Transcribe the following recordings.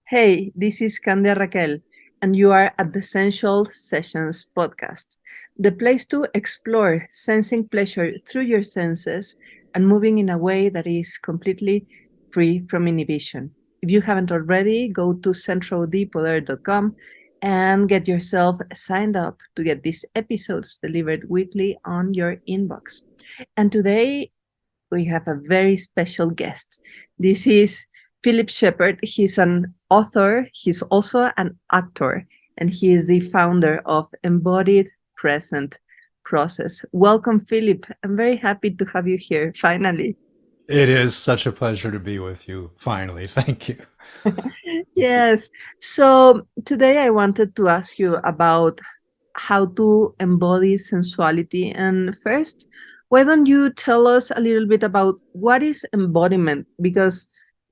Hey, this is Candia Raquel, and you are at the Sensual Sessions Podcast, the place to explore sensing pleasure through your senses and moving in a way that is completely free from inhibition. If you haven't already, go to centraldepoder.com and get yourself signed up to get these episodes delivered weekly on your inbox. And today we have a very special guest. This is Philip Shepard. He's an author, he's also an actor, and he is the founder of Embodied Present Process. Welcome, Philip. I'm very happy to have you here finally. It is such a pleasure to be with you, finally. Thank you. Yes. So today I wanted to ask you about how to embody sensuality. And first, why don't you tell us a little bit about what is embodiment? Because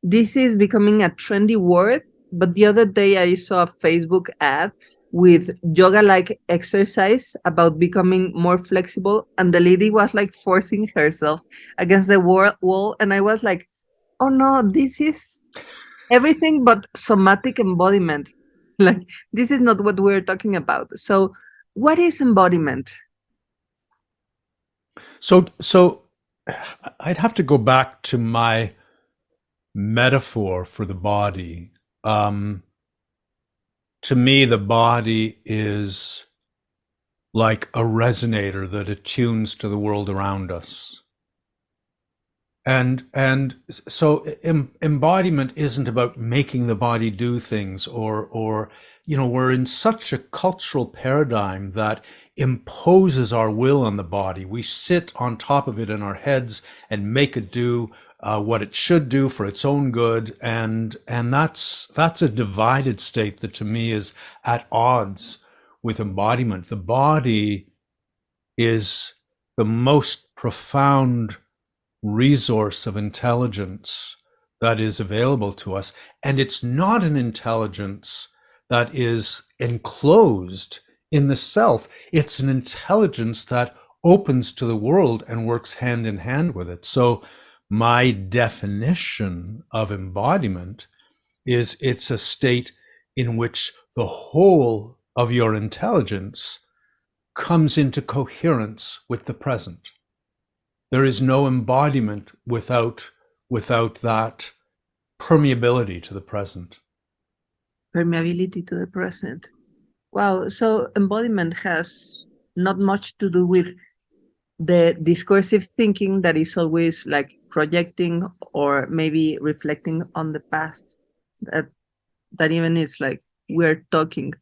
this is becoming a trendy word. But the other day I saw a Facebook ad with yoga like exercise about becoming more flexible. And the lady was like forcing herself against the wall. And I was like, oh no, this is everything but somatic embodiment. Like, this is not what we're talking about. So, what is embodiment? So I'd have to go back to my metaphor for the body. To me, the body is like a resonator that attunes to the world around us. And so embodiment isn't about making the body do things or we're in such a cultural paradigm that imposes our will on the body. We sit on top of it in our heads and make it do what it should do for its own good, and that's a divided state that to me is at odds with embodiment. The body is the most profound resource of intelligence that is available to us. And it's not an intelligence that is enclosed in the self. It's an intelligence that opens to the world and works hand in hand with it. So my definition of embodiment is it's a state in which the whole of your intelligence comes into coherence with the present. There is no embodiment without that permeability to the present. Permeability to the present. Wow. So, embodiment has not much to do with the discursive thinking that is always like projecting or maybe reflecting on the past. That even is like we're talking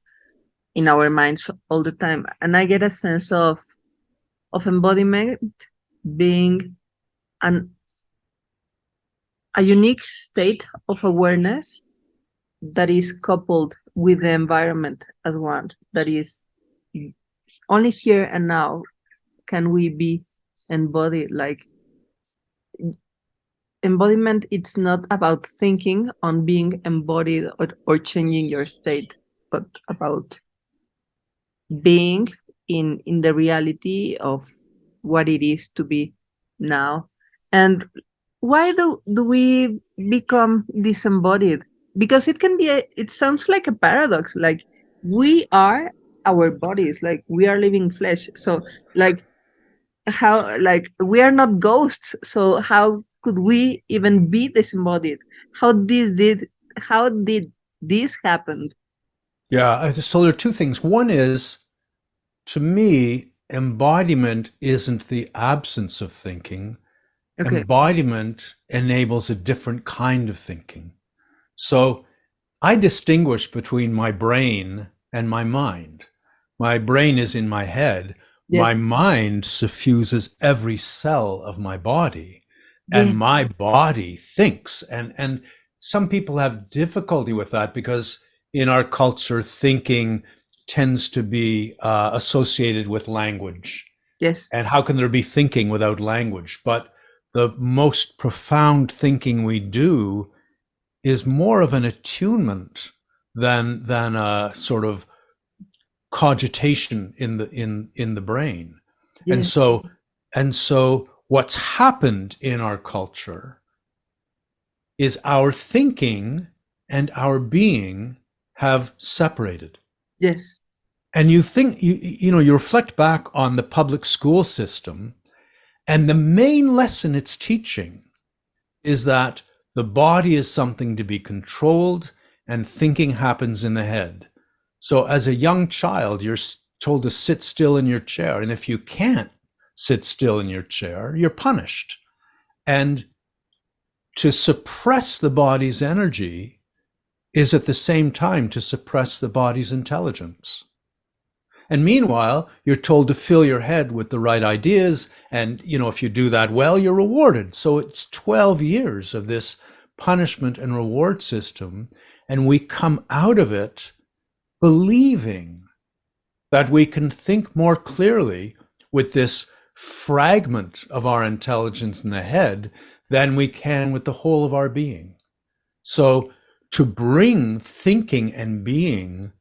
in our minds all the time. And I get a sense of embodiment being an a unique state of awareness that is coupled with the environment as one. That is only here and now can we be embodied. Like, embodiment, it's not about thinking on being embodied or changing your state, but about being in the reality of what it is to be now. And why do we become disembodied? Because it can be it sounds like a paradox. Like, we are our bodies, like we are living flesh. So, like, how, like, we are not ghosts, so how could we even be disembodied? How did this happen? Yeah, so there are two things. One is, to me, embodiment isn't the absence of thinking. Okay. Embodiment enables a different kind of thinking. So I distinguish between my brain and my mind. My brain is in my head. My Yes. mind suffuses every cell of my body, Yeah. and my body thinks. And some people have difficulty with that because in our culture, thinking tends to be associated with language. Yes. And how can there be thinking without language? But the most profound thinking we do is more of an attunement than a sort of cogitation in the brain. And Yeah. so and so what's happened in our culture is our thinking and our being have separated. Yes. And you think, you reflect back on the public school system, and the main lesson it's teaching is that the body is something to be controlled and thinking happens in the head. So as a young child, you're told to sit still in your chair. And if you can't sit still in your chair, you're punished. And to suppress the body's energy is at the same time to suppress the body's intelligence. And meanwhile, you're told to fill your head with the right ideas. And, if you do that well, you're rewarded. So it's 12 years of this punishment and reward system. And we come out of it believing that we can think more clearly with this fragment of our intelligence in the head than we can with the whole of our being. So to bring thinking and being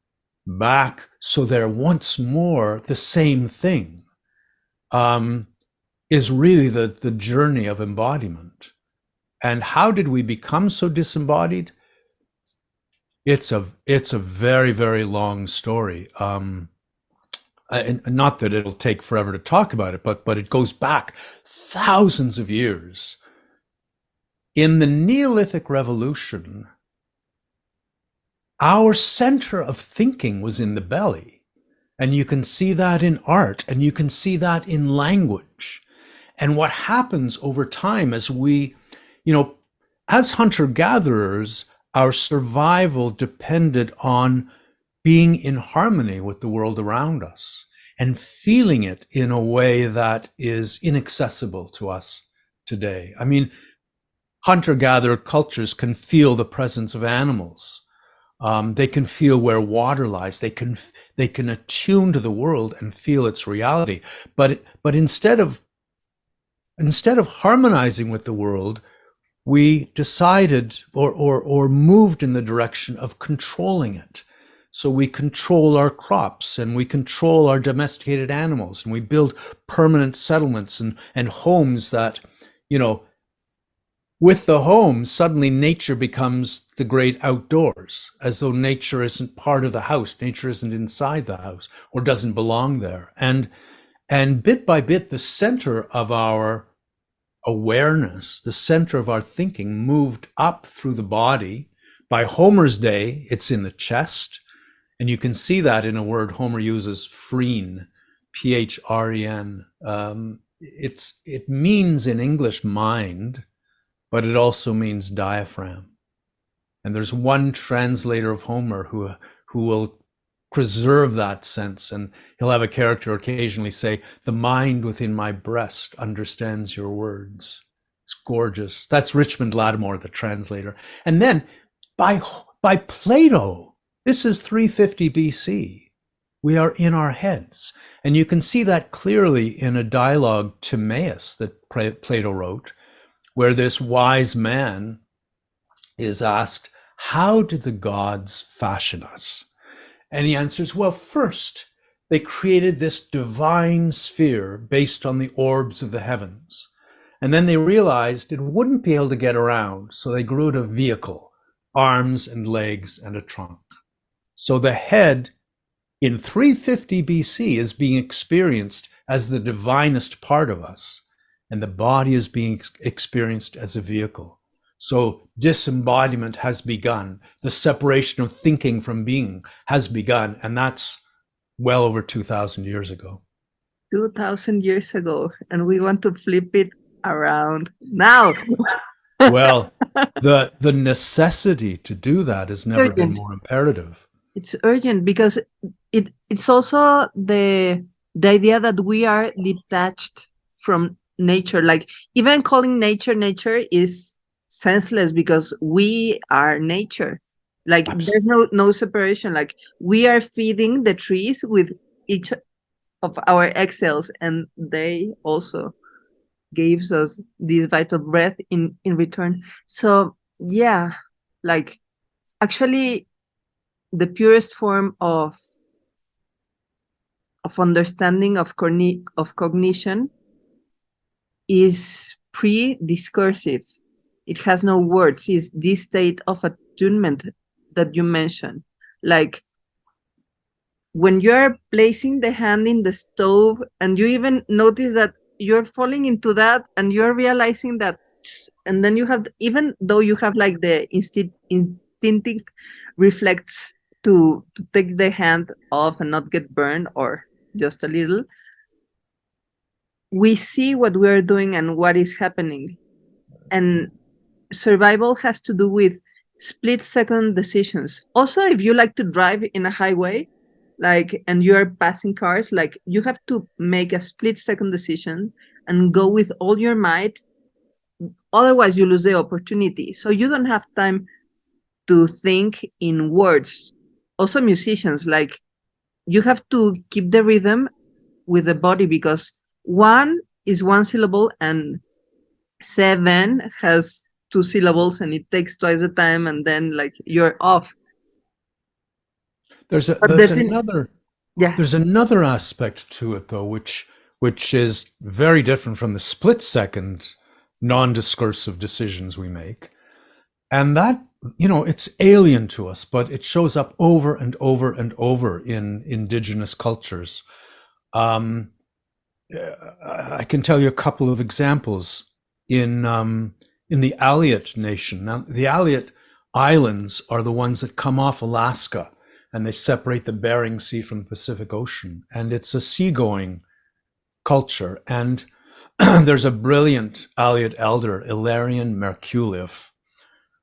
back so they're once more the same thing is really the journey of embodiment. And how did we become so disembodied? It's a very, very long story. And not that it'll take forever to talk about it, but it goes back thousands of years. In the Neolithic Revolution, our center of thinking was in the belly. And you can see that in art, and you can see that in language. And what happens over time as we, as hunter-gatherers, our survival depended on being in harmony with the world around us and feeling it in a way that is inaccessible to us today. I mean, hunter-gatherer cultures can feel the presence of animals. They can feel where water lies. They can attune to the world and feel its reality. But instead of harmonizing with the world, we decided or moved in the direction of controlling it. So we control our crops and we control our domesticated animals, and we build permanent settlements and homes that, with the home, suddenly nature becomes the great outdoors, as though nature isn't part of the house, nature isn't inside the house or doesn't belong there. And bit by bit, the center of our awareness, the center of our thinking, moved up through the body. By Homer's day, it's in the chest. And you can see that in a word Homer uses, phren, P-H-R-E-N. It means in English mind, but it also means diaphragm. And there's one translator of Homer who will preserve that sense, and he'll have a character occasionally say, "The mind within my breast understands your words." It's gorgeous. That's Richmond Lattimore, the translator. And then by Plato, this is 350 BC. We are in our heads. And you can see that clearly in a dialogue, Timaeus, that Plato wrote, where this wise man is asked, how did the gods fashion us? And he answers, well, first, they created this divine sphere based on the orbs of the heavens. And then they realized it wouldn't be able to get around, so they grew it a vehicle, arms and legs and a trunk. So the head in 350 BC is being experienced as the divinest part of us, and the body is being experienced as a vehicle. So disembodiment has begun. The separation of thinking from being has begun, and that's well over 2,000 years ago. 2,000 years ago, and we want to flip it around now. Well, the necessity to do that has never been more imperative. It's urgent because it's also the idea that we are detached from nature. Like, even calling nature is senseless because we are nature. Like, absolutely. There's no separation. Like, we are feeding the trees with each of our exhales, and they also gives us this vital breath in return. So yeah, like, actually the purest form of understanding of cognition is pre-discursive. It has no words. It's this state of attunement that you mentioned, like when you're placing the hand in the stove and you even notice that you're falling into that and you're realizing that, and then you have, even though you have like the instinctive reflex to take the hand off and not get burned or just a little, we see what we're doing and what is happening. And survival has to do with split second decisions. Also, if you like to drive in a highway, like, and you're passing cars, like, you have to make a split second decision and go with all your might. Otherwise, you lose the opportunity. So you don't have time to think in words. Also, musicians, like, you have to keep the rhythm with the body, because one is one syllable and seven has two syllables and it takes twice the time, and then like you're off. There's But yeah, there's another aspect to it though, which is very different from the split second non-discursive decisions we make. And that, it's alien to us, but it shows up over and over and over in indigenous cultures. I can tell you a couple of examples in the Aleut Nation. Now, the Aleut Islands are the ones that come off Alaska, and they separate the Bering Sea from the Pacific Ocean. And it's a seagoing culture. And there's a brilliant Aleut elder, Ilarion Merkuliev,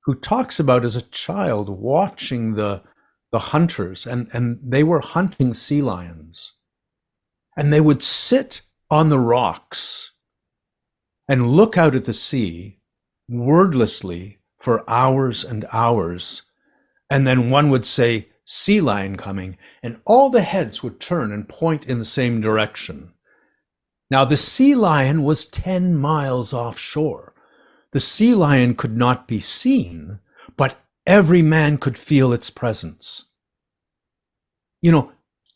who talks about as a child watching the hunters, and they were hunting sea lions. And they would sit on the rocks and look out at the sea wordlessly for hours and hours. And then one would say, sea lion coming, and all the heads would turn and point in the same direction. Now, the sea lion was 10 miles offshore. The sea lion could not be seen, but every man could feel its presence.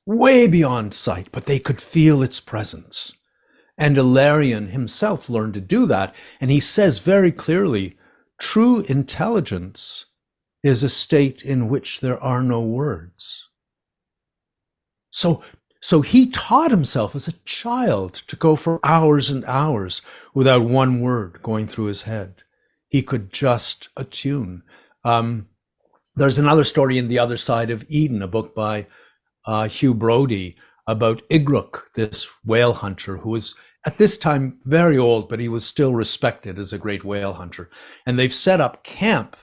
Way beyond sight, but they could feel its presence. And Ilarion himself learned to do that. And he says very clearly, true intelligence is a state in which there are no words. So he taught himself as a child to go for hours and hours without one word going through his head. He could just attune. There's another story in The Other Side of Eden, a book by Hugh Brody, about Igruk, this whale hunter who was at this time very old, but he was still respected as a great whale hunter. And they've set up camp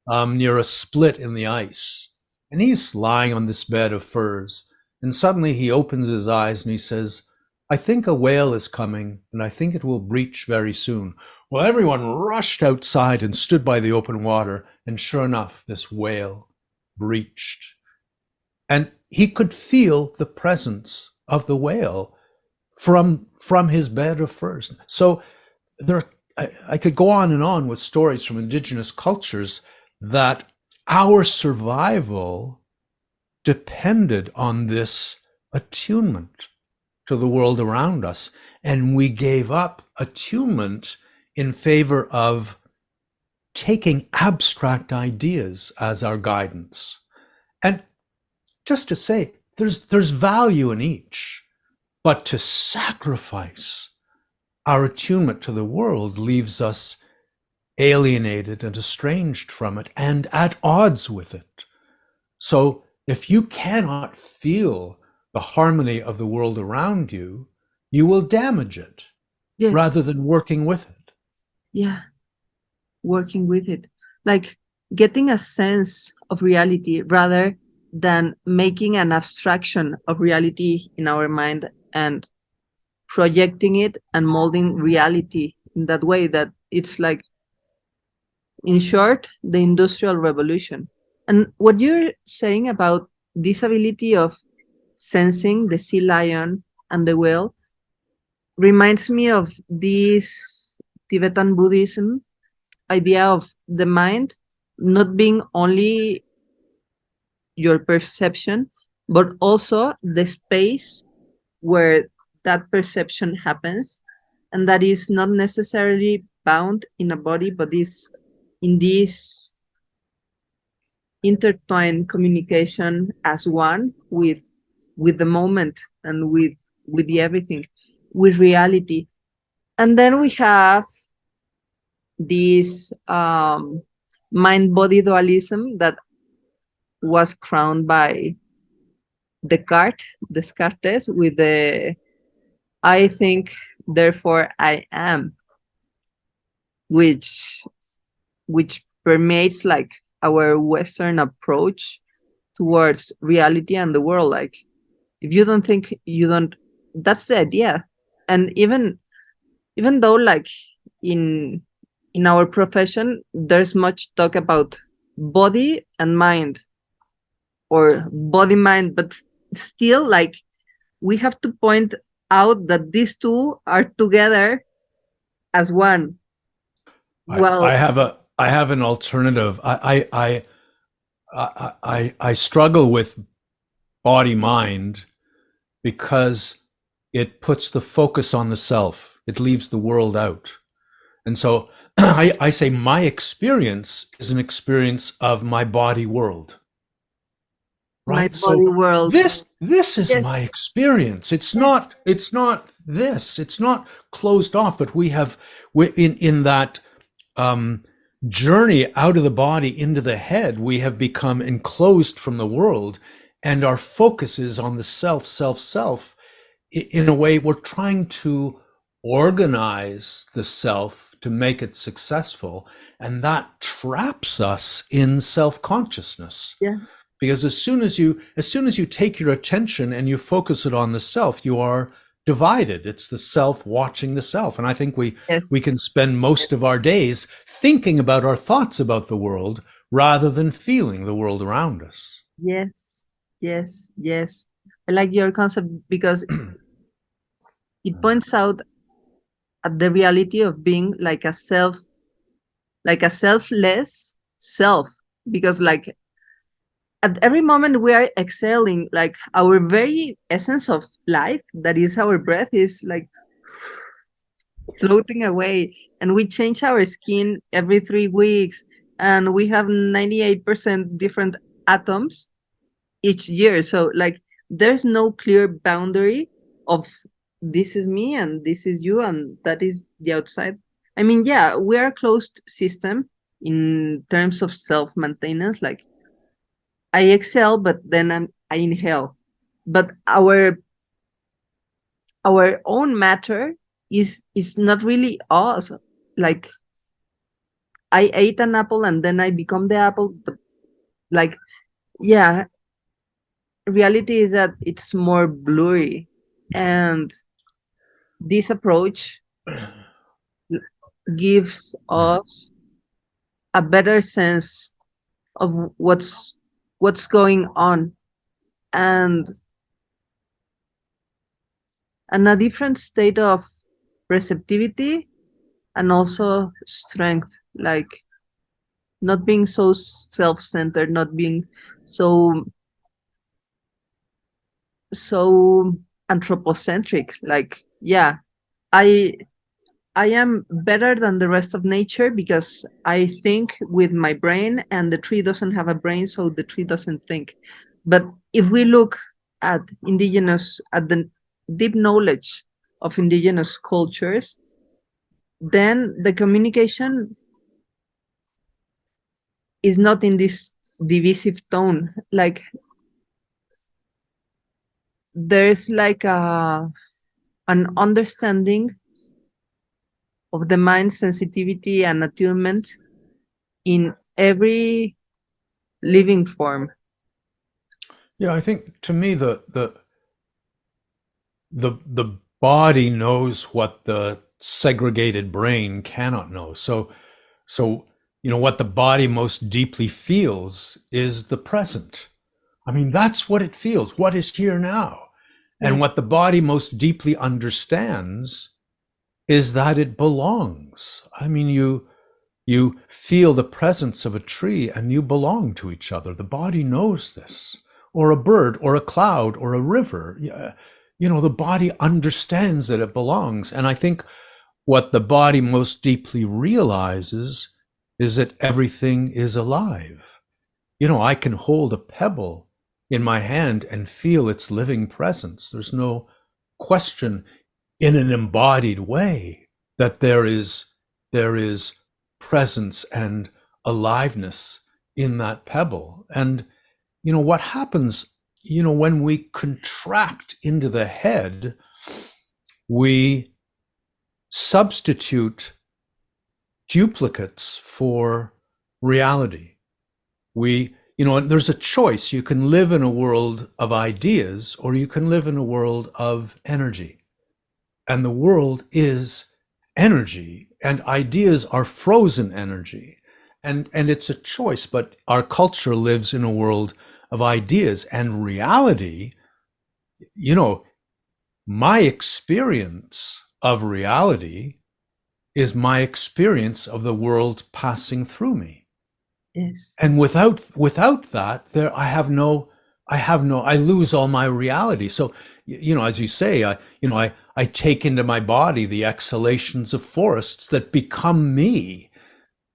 near a split in the ice. And he's lying on this bed of furs. And suddenly he opens his eyes and he says, I think a whale is coming, and I think it will breach very soon. Well, everyone rushed outside and stood by the open water. And sure enough, this whale breached. And he could feel the presence of the whale from his bed of furs. So I could go on and on with stories from indigenous cultures that our survival depended on this attunement to the world around us. And we gave up attunement in favor of taking abstract ideas as our guidance. And just to say, there's value in each, but to sacrifice our attunement to the world leaves us alienated and estranged from it and at odds with it. So if you cannot feel the harmony of the world around you, you will damage it. Yes. Rather than working with it. Yeah, working with it. Like getting a sense of reality rather than making an abstraction of reality in our mind and projecting it and molding reality in that way. That it's like, in short, the Industrial Revolution. And what you're saying about this ability of sensing the sea lion and the whale reminds me of this Tibetan Buddhism idea of the mind not being only your perception, but also the space where that perception happens, and that is not necessarily bound in a body, but is in this intertwine communication as one with the moment and with the everything, with reality. And then we have this mind body dualism that was crowned by Descartes with the I think, therefore I am, which which permeates like our Western approach towards reality and the world. Like if you don't think, you don't. That's the idea. And even though like in in our profession, there's much talk about body and mind or body mind, but still like we have to point out that these two are together as one. I Well, have an alternative. I struggle with body mind because it puts the focus on the self. It leaves the world out. And so I say my experience is an experience of my body world. my Right? body So world. this is Yes, my experience. yes, It's not this. It's not closed off, but in that journey out of the body into the head, we have become enclosed from the world, and our focus is on the self. In a way, we're trying to organize the self to make it successful, and that traps us in self-consciousness. yeah, Because as soon as you take your attention and you focus it on the self, you are divided. It's the self watching the self. And I think we yes, can spend most of our days thinking about our thoughts about the world rather than feeling the world around us. yes, yes, yes. I like your concept because it points out at the reality of being like a selfless self. Because like at every moment we are exhaling, like our very essence of life, that is our breath, is like floating away, and we change our skin every 3 weeks, and we have 98% different atoms each year. So like there's no clear boundary of this is me and this is you and that is the outside. I mean, yeah, we are a closed system in terms of self-maintenance. Like I exhale, but then I inhale. But our own matter is not really us. Like I ate an apple and then I become the apple. But like, yeah, reality is that it's more blurry. And this approach gives us a better sense of what's going on, and and a different state of receptivity and also strength, like not being so self-centered, not being so so anthropocentric. Like, yeah, i I am better than the rest of nature because I think with my brain, and the tree doesn't have a brain, so the tree doesn't think. But if we look at the deep knowledge of indigenous cultures, then the communication is not in this divisive tone. Like there's like an understanding of the mind sensitivity and attunement in every living form. Yeah, I think to me the body knows what the segregated brain cannot know. So what the body most deeply feels is the present. I mean, that's what it feels, what is here now. Yeah. And what the body most deeply understands is that it belongs. I mean, you feel the presence of a tree and you belong to each other. The body knows this. Or a bird, or a cloud, or a river. The body understands that it belongs. And I think what the body most deeply realizes is that everything is alive. I can hold a pebble in my hand and feel its living presence. There's no question in an embodied way that there is presence and aliveness in that pebble. And what happens, when we contract into the head, we substitute duplicates for reality. And there's a choice. You can live in a world of ideas, or you can live in a world of energy. And the world is energy, and ideas are frozen energy. And it's a choice, but our culture lives in a world of ideas and reality. My experience of reality is my experience of the world passing through me. Yes. And without that, I lose all my reality. So, as you say, I take into my body the exhalations of forests that become me,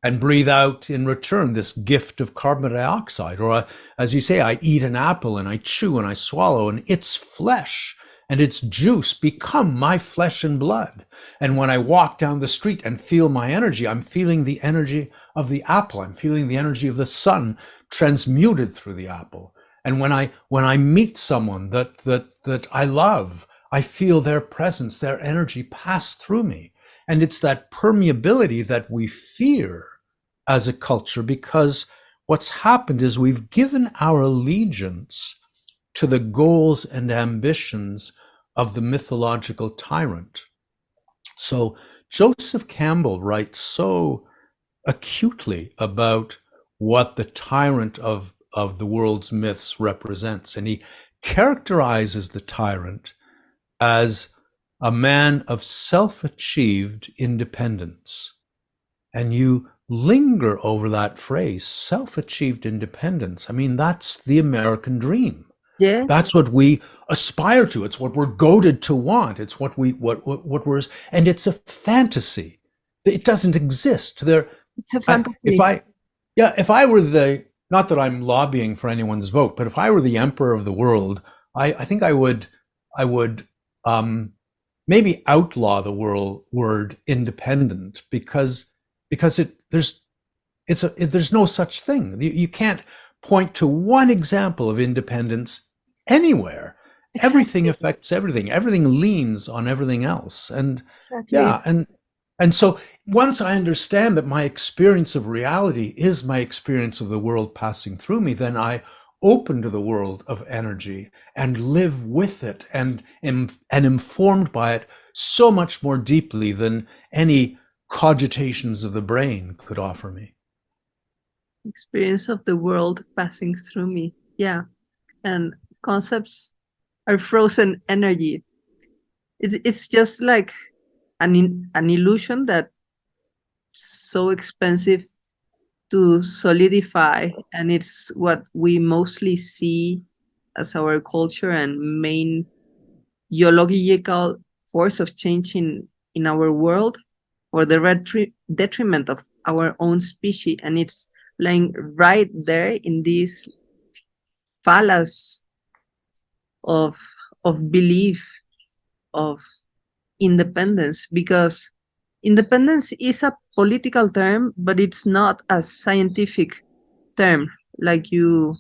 and breathe out in return this gift of carbon dioxide. Or, as you say, I eat an apple and I chew and I swallow, and its flesh and its juice become my flesh and blood. And when I walk down the street and feel my energy, I'm feeling the energy of the apple. I'm feeling the energy of the sun transmuted through the apple. And when I meet someone that I love, I feel their presence, their energy pass through me. And it's that permeability that we fear as a culture, because what's happened is we've given our allegiance to the goals and ambitions of the mythological tyrant. So Joseph Campbell writes so acutely about what the tyrant of the world's myths represents. And he characterizes the tyrant as a man of self-achieved independence. And you linger over that phrase, self-achieved independence. I mean, that's the American dream. Yes. That's what we aspire to. It's what we're goaded to want. It's what we're, and it's a fantasy. It doesn't exist. It's a fantasy. If I were not that I'm lobbying for anyone's vote, but if I were the emperor of the world, I think I would maybe outlaw the word independent, because there's no such thing. You can't point to one example of independence anywhere. Exactly. Everything affects everything. Everything leans on everything else. And exactly. Yeah, and so once I understand that my experience of reality is my experience of the world passing through me, then I open to the world of energy and live with it and informed by it so much more deeply than any cogitations of the brain could offer me. Experience of the world passing through me. Yeah. And concepts are frozen energy. It's just like an illusion that's so expensive to solidify, and it's what we mostly see as our culture and main geological force of change in our world, for the detriment of our own species. And it's lying right there in this fallacy of belief of independence, because independence is a political term, but it's not a scientific term, like you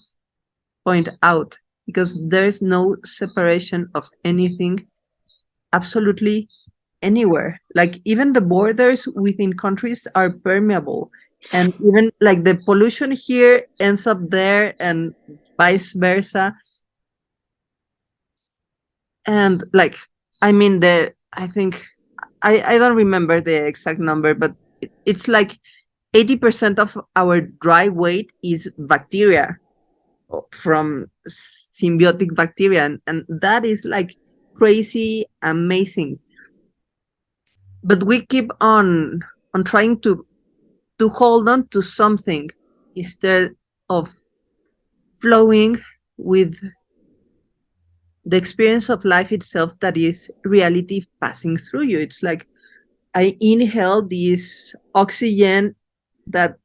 point out, because there's no separation of anything absolutely anywhere. Like even the borders within countries are permeable, and even like the pollution here ends up there and vice versa. And like, I mean, I think I don't remember the exact number, but it's like 80% of our dry weight is bacteria, from symbiotic bacteria, and that is like crazy amazing. But we keep on trying to hold on to something instead of flowing with the experience of life itself, that is reality passing through you. It's like I inhale this oxygen that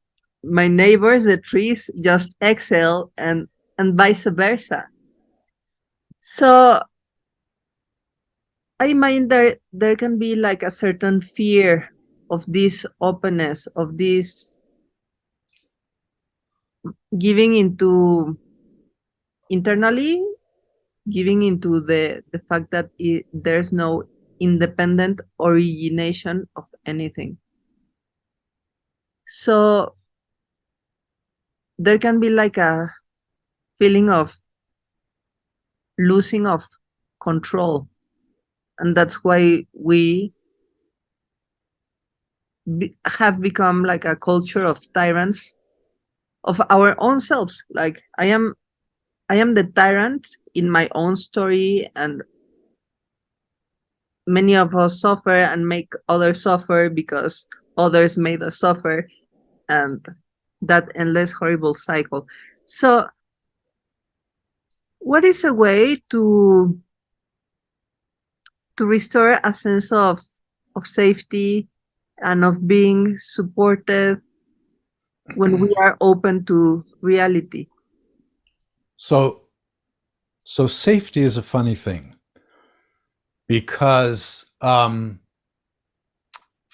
my neighbors, the trees, just exhale, and vice versa. So I imagine there can be like a certain fear of this openness, of this giving into internally, giving into the fact that there's no independent origination of anything. So there can be like a feeling of losing of control, and that's why we have become like a culture of tyrants of our own selves. Like I am the tyrant in my own story, and many of us suffer and make others suffer because others made us suffer, and that endless horrible cycle. So what is a way to restore a sense of safety and of being supported when we are open to reality? So, so safety is a funny thing because from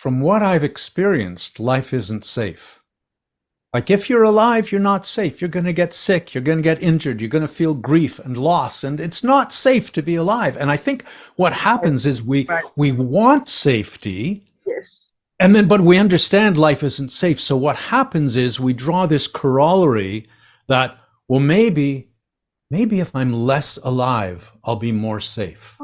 what I've experienced, life isn't safe. Like if you're alive, you're not safe. You're going to get sick. You're going to get injured. You're going to feel grief and loss. And it's not safe to be alive. And I think what happens is we want safety. Yes. And then, but we understand life isn't safe. So what happens is we draw this corollary that, well, maybe if I'm less alive, I'll be more safe.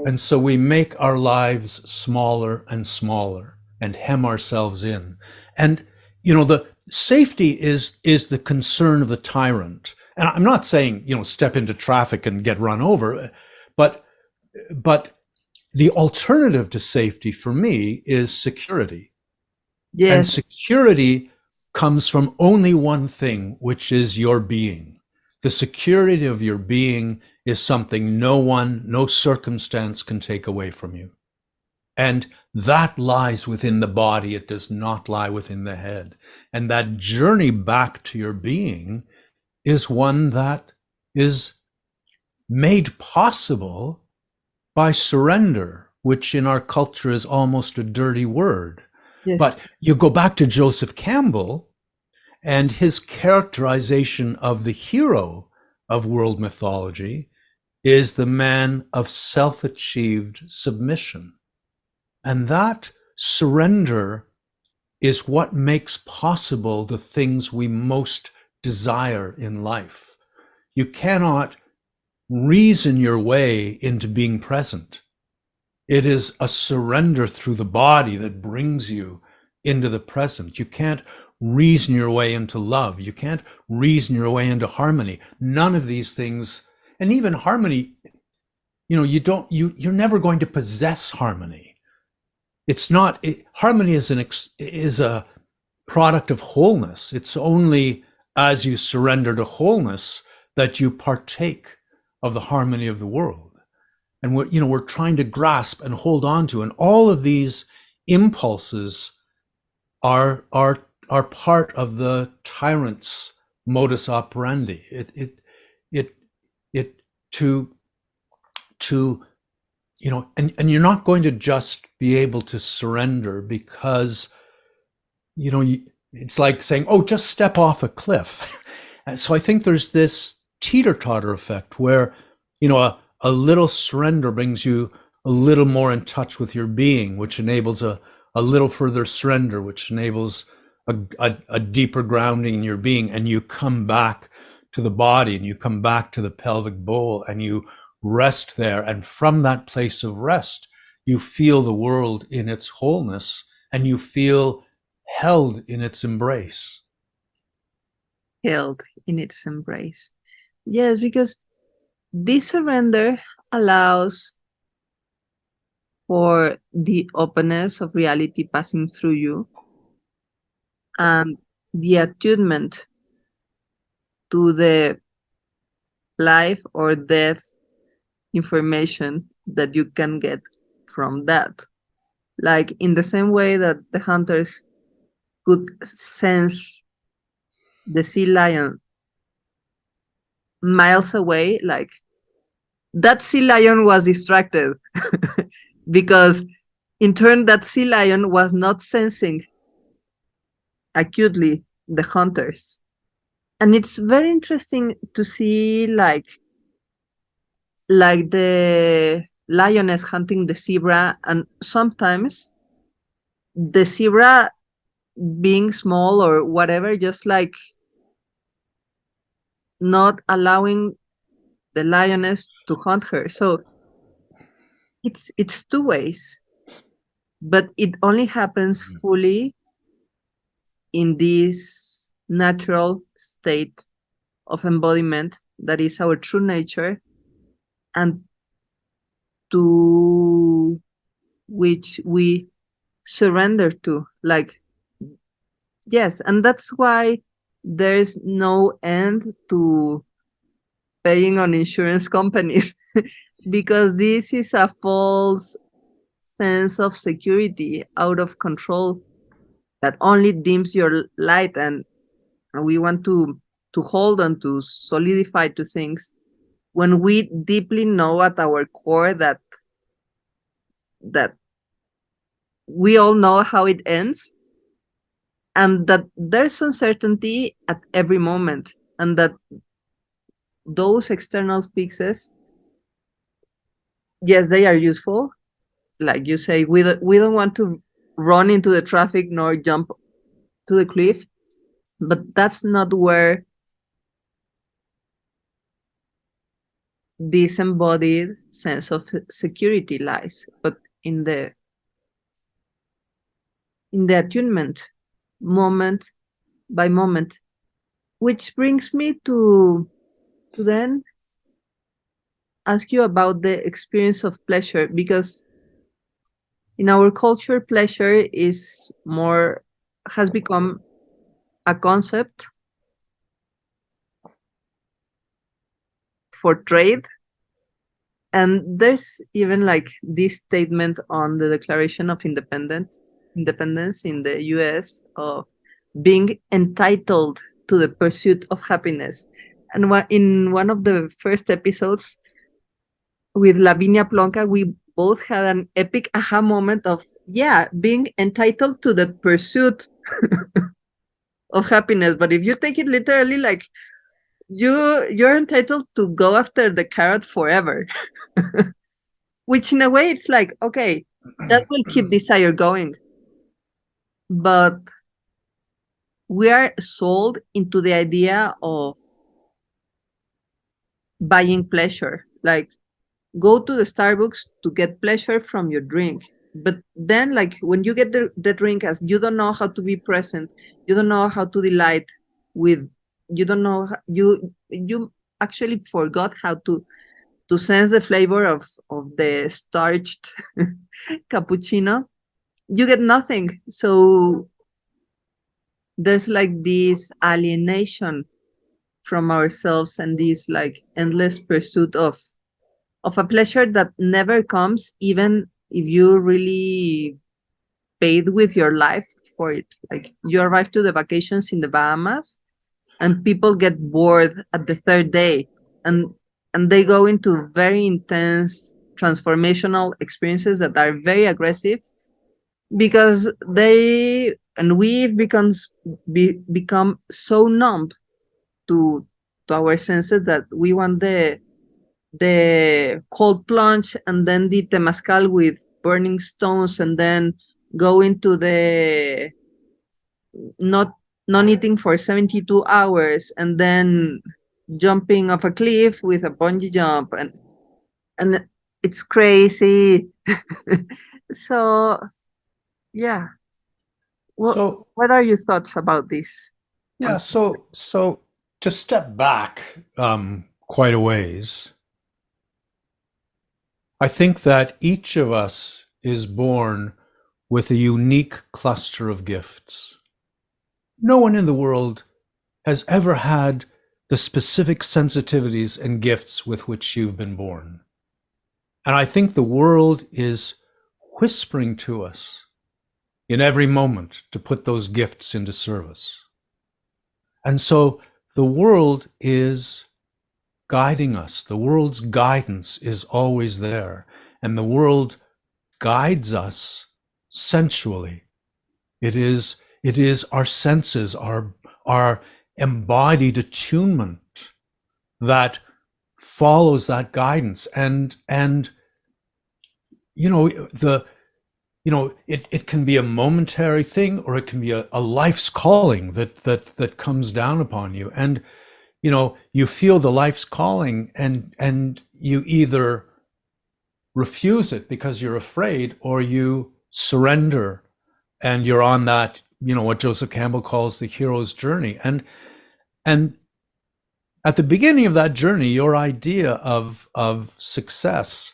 And so we make our lives smaller and smaller and hem ourselves in. And, you know, the safety is the concern of the tyrant. And I'm not saying, you know, step into traffic and get run over, but the alternative to safety for me is security. Yes. And security comes from only one thing, which is your being. The security of your being is something no one, no circumstance can take away from you. And that lies within the body. It does not lie within the head. And that journey back to your being is one that is made possible by surrender, which in our culture is almost a dirty word. Yes. But you go back to Joseph Campbell and his characterization of the hero of world mythology is the man of self-achieved submission. And that surrender is what makes possible the things we most desire in life. You cannot reason your way into being present. It is a surrender through the body that brings you into the present. You can't reason your way into love. You can't reason your way into harmony. None of these things, and even harmony, you know, you're never going to possess harmony. It's not, harmony is a product of wholeness. It's only as you surrender to wholeness that you partake of the harmony of the world. And we're trying to grasp and hold on to, and all of these impulses are part of the tyrant's modus operandi. And you're not going to just be able to surrender because, it's like saying, oh, just step off a cliff. And so I think there's this teeter-totter effect where, a little surrender brings you a little more in touch with your being, which enables a little further surrender, which enables a deeper grounding in your being. And you come back to the body and you come back to the pelvic bowl and you rest there. And from that place of rest, you feel the world in its wholeness and you feel held in its embrace. Held in its embrace. Yes, because this surrender allows for the openness of reality passing through you and the attunement to the life or death information that you can get from that. Like in the same way that the hunters could sense the sea lion miles away, like that sea lion was distracted because in turn that sea lion was not sensing acutely the hunters. And it's very interesting to see like the lioness hunting the zebra, and sometimes the zebra being small or whatever, just like not allowing the lioness to hunt her. So it's two ways, but it only happens fully in this natural state of embodiment that is our true nature, and to which we surrender to. Like, yes, and that's why there's no end to paying on insurance companies because this is a false sense of security out of control that only dims your light, and we want to hold on to solidify to things when we deeply know at our core that we all know how it ends, and that there's uncertainty at every moment, and that those external fixes, yes, they are useful. Like you say, we don't want to run into the traffic nor jump to the cliff, but that's not where this embodied sense of security lies, but in the attunement, moment by moment. Which brings me to then ask you about the experience of pleasure, because in our culture, pleasure is more, has become a concept for trade. And there's even like this statement on the Declaration of Independence in the US of being entitled to the pursuit of happiness. And in one of the first episodes with Lavinia Plonka, we both had an epic aha moment of, yeah, being entitled to the pursuit of happiness. But if you take it literally, like you're entitled to go after the carrot forever. Which in a way it's like, okay, that will keep desire going. But we are sold into the idea of buying pleasure. Like, go to the Starbucks to get pleasure from your drink. But then, like, when you get the drink, as you don't know how to be present, you don't know how to delight with, you don't know, you actually forgot how to sense the flavor of the starched cappuccino, you get nothing. So there's like this alienation from ourselves and this like endless pursuit of a pleasure that never comes, even if you really paid with your life for it. Like, you arrive to the vacations in the Bahamas and people get bored at the third day, and they go into very intense transformational experiences that are very aggressive because they and we've become so numb to our senses that we want the cold plunge and then the temazcal with burning stones, and then go into the not eating for 72 hours, and then jumping off a cliff with a bungee jump, and it's crazy. So yeah, So what are your thoughts about this? yeah, so to step back quite a ways, I think that each of us is born with a unique cluster of gifts. No one in the world has ever had the specific sensitivities and gifts with which you've been born. And I think the world is whispering to us in every moment to put those gifts into service. And so the world is guiding us. The world's guidance is always there. And the world guides us sensually. It is our senses, our embodied attunement that follows that guidance. And it can be a momentary thing, or it can be a life's calling that comes down upon you. And you feel the life's calling, and you either refuse it because you're afraid, or you surrender, and you're on that, what Joseph Campbell calls the hero's journey. And at the beginning of that journey, your idea of success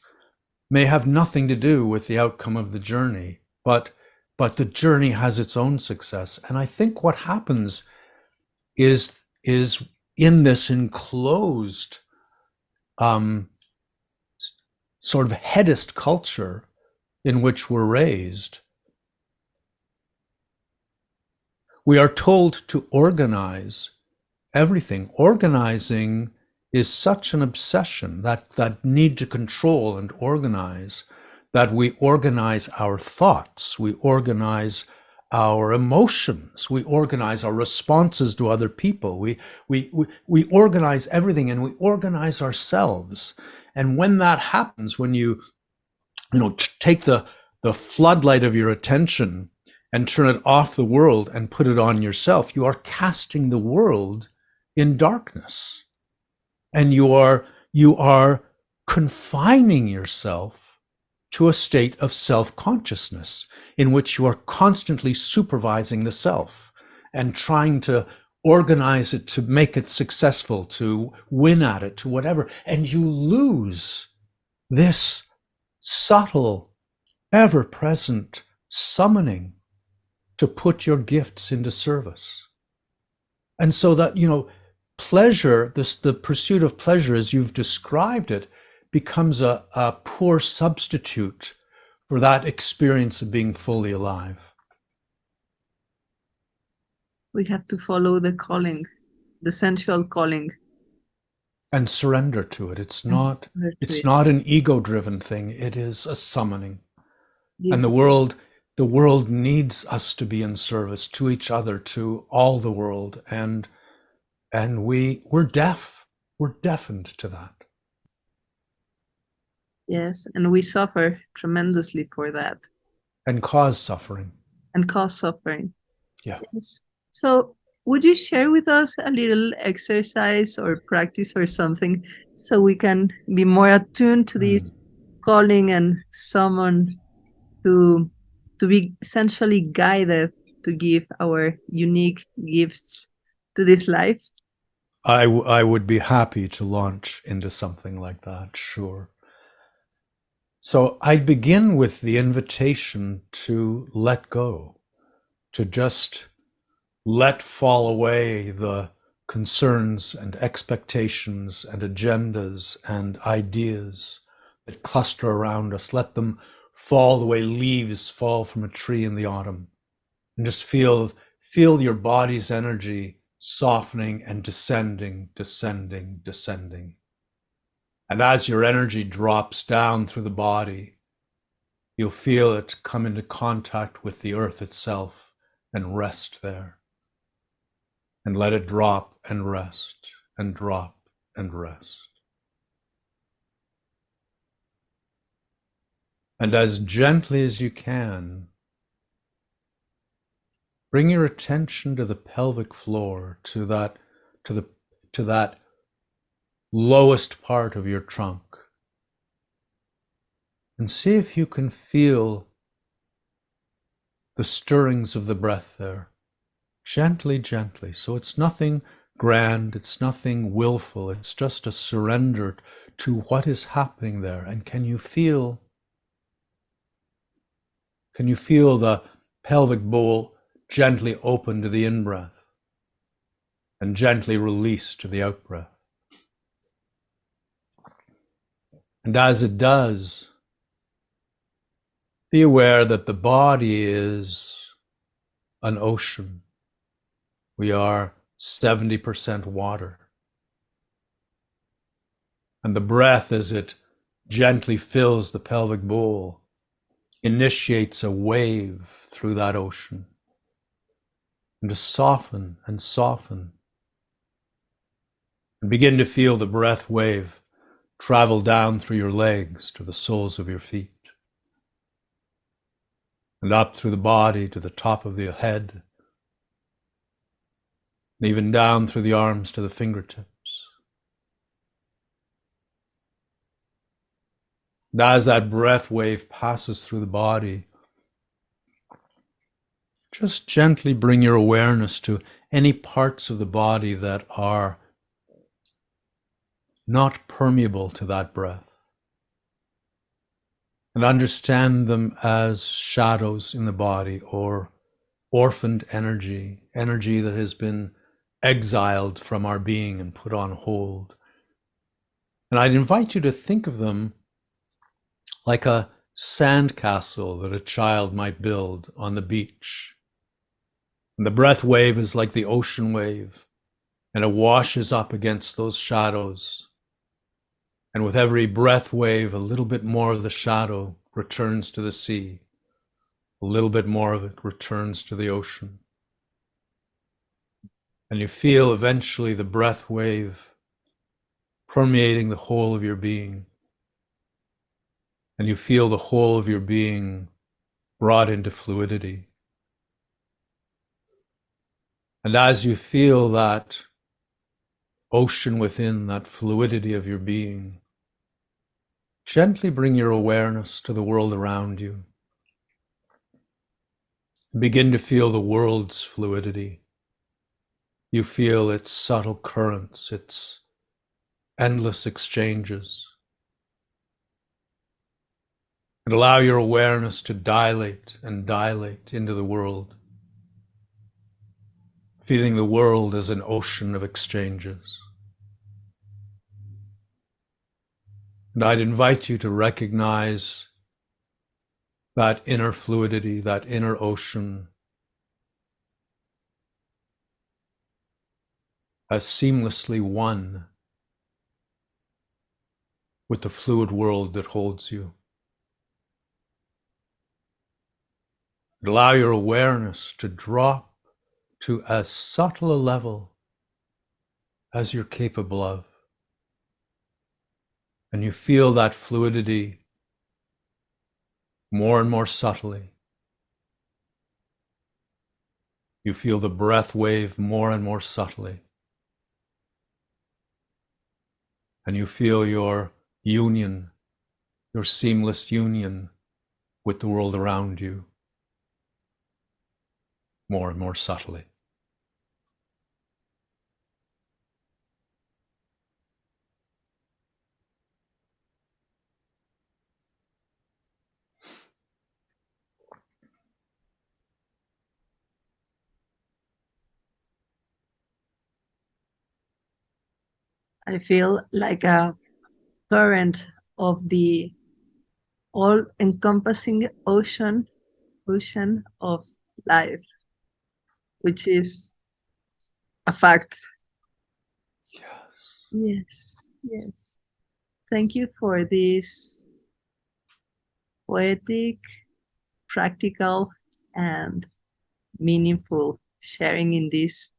may have nothing to do with the outcome of the journey, but the journey has its own success. And I think what happens is in this enclosed sort of hedonist culture in which we're raised, we are told to organize everything. Organizing is such an obsession, that need to control and organize, that we organize our thoughts, we organize our emotions, we organize our responses to other people, we organize everything, and we organize ourselves. And when that happens, when you take the floodlight of your attention and turn it off the world and put it on yourself, you are casting the world in darkness. And you are confining yourself to a state of self-consciousness in which you are constantly supervising the self and trying to organize it, to make it successful, to win at it, to whatever. And you lose this subtle, ever-present summoning to put your gifts into service. And so that, pleasure, the pursuit of pleasure as you've described it, becomes a poor substitute for that experience of being fully alive. We have to follow the calling, the sensual calling. And surrender to it. It's not an ego-driven thing. It is a summoning. Yes. And the world needs us to be in service to each other, to all the world. And we're deaf. We're deafened to that. Yes, and we suffer tremendously for that. And cause suffering. Yeah. Yes. So would you share with us a little exercise or practice or something so we can be more attuned to this calling and summon to be essentially guided to give our unique gifts to this life? I would be happy to launch into something like that, sure. So I'd begin with the invitation to let go, to just let fall away the concerns and expectations and agendas and ideas that cluster around us. Let them fall the way leaves fall from a tree in the autumn. And just feel your body's energy softening and descending, descending, descending. And as your energy drops down through the body, you'll feel it come into contact with the earth itself and rest there. And let it drop and rest and drop and rest. And as gently as you can, bring your attention to the pelvic floor, to that lowest part of your trunk. And see if you can feel the stirrings of the breath there. Gently, gently. So it's nothing grand, it's nothing willful, it's just a surrender to what is happening there. And can you feel the pelvic bowl gently open to the in-breath and gently release to the out-breath? And as it does, be aware that the body is an ocean. We are 70% water. And the breath, as it gently fills the pelvic bowl, initiates a wave through that ocean. And to soften and soften. And begin to feel the breath wave travel down through your legs to the soles of your feet. And up through the body to the top of the head. And even down through the arms to the fingertips. And as that breath wave passes through the body, just gently bring your awareness to any parts of the body that are not permeable to that breath. And understand them as shadows in the body or orphaned energy, energy that has been exiled from our being and put on hold. And I'd invite you to think of them like a sandcastle that a child might build on the beach. And the breath wave is like the ocean wave, and it washes up against those shadows. And with every breath wave, a little bit more of the shadow returns to the sea. A little bit more of it returns to the ocean. And you feel eventually the breath wave permeating the whole of your being. And you feel the whole of your being brought into fluidity. And as you feel that ocean within, that fluidity of your being, gently bring your awareness to the world around you. Begin to feel the world's fluidity. You feel its subtle currents, its endless exchanges. And allow your awareness to dilate and dilate into the world, feeling the world as an ocean of exchanges. And I'd invite you to recognize that inner fluidity, that inner ocean, as seamlessly one with the fluid world that holds you. And allow your awareness to drop to as subtle a level as you're capable of. And you feel that fluidity more and more subtly. You feel the breath wave more and more subtly. And you feel your union, your seamless union with the world around you more and more subtly. I feel like a current of the all-encompassing ocean of life, which is a fact. Yes. Thank you for this poetic, practical, and meaningful sharing in this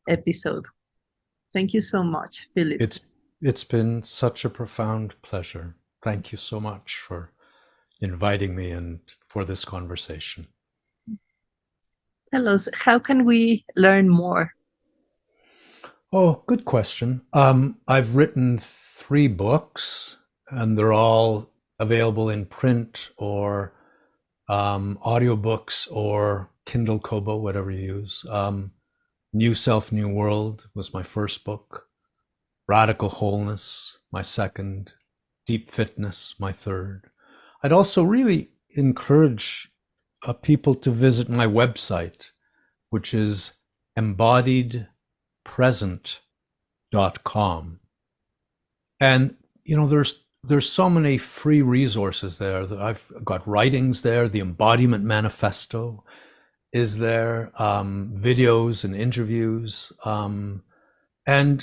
episode. Thank you so much, Philip. It's been such a profound pleasure. Thank you so much for inviting me and for this conversation. Tell us, how can we learn more? Oh, good question. I've written 3 books, and they're all available in print or audiobooks or Kindle Kobo, whatever you use. New Self, New World was my first book. Radical Wholeness, my second. Deep Fitness, my third. I'd also really encourage people to visit my website, which is embodiedpresent.com. And there's so many free resources there. That I've got writings there, the Embodiment Manifesto, is there, videos and interviews. And,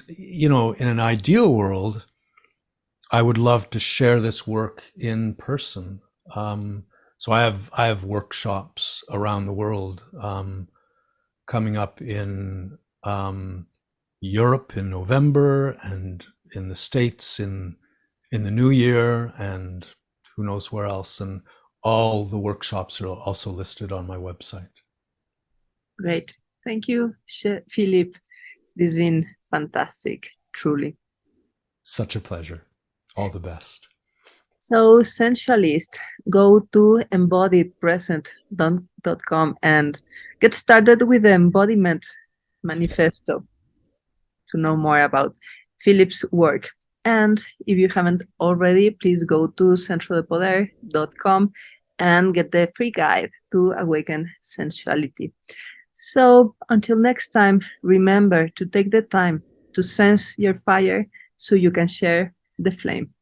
in an ideal world, I would love to share this work in person. So I have workshops around the world, coming up in Europe in November, and in the States in the new year, and who knows where else. And all the workshops are also listed on my website. Great. Thank you, Philip. This has been fantastic, truly. Such a pleasure. All the best. So, sensualist, go to embodiedpresent.com and get started with the embodiment manifesto to know more about Philip's work. And if you haven't already, please go to centrodepoder.com and get the free guide to awaken sensuality. So until next time, remember to take the time to sense your fire so you can share the flame.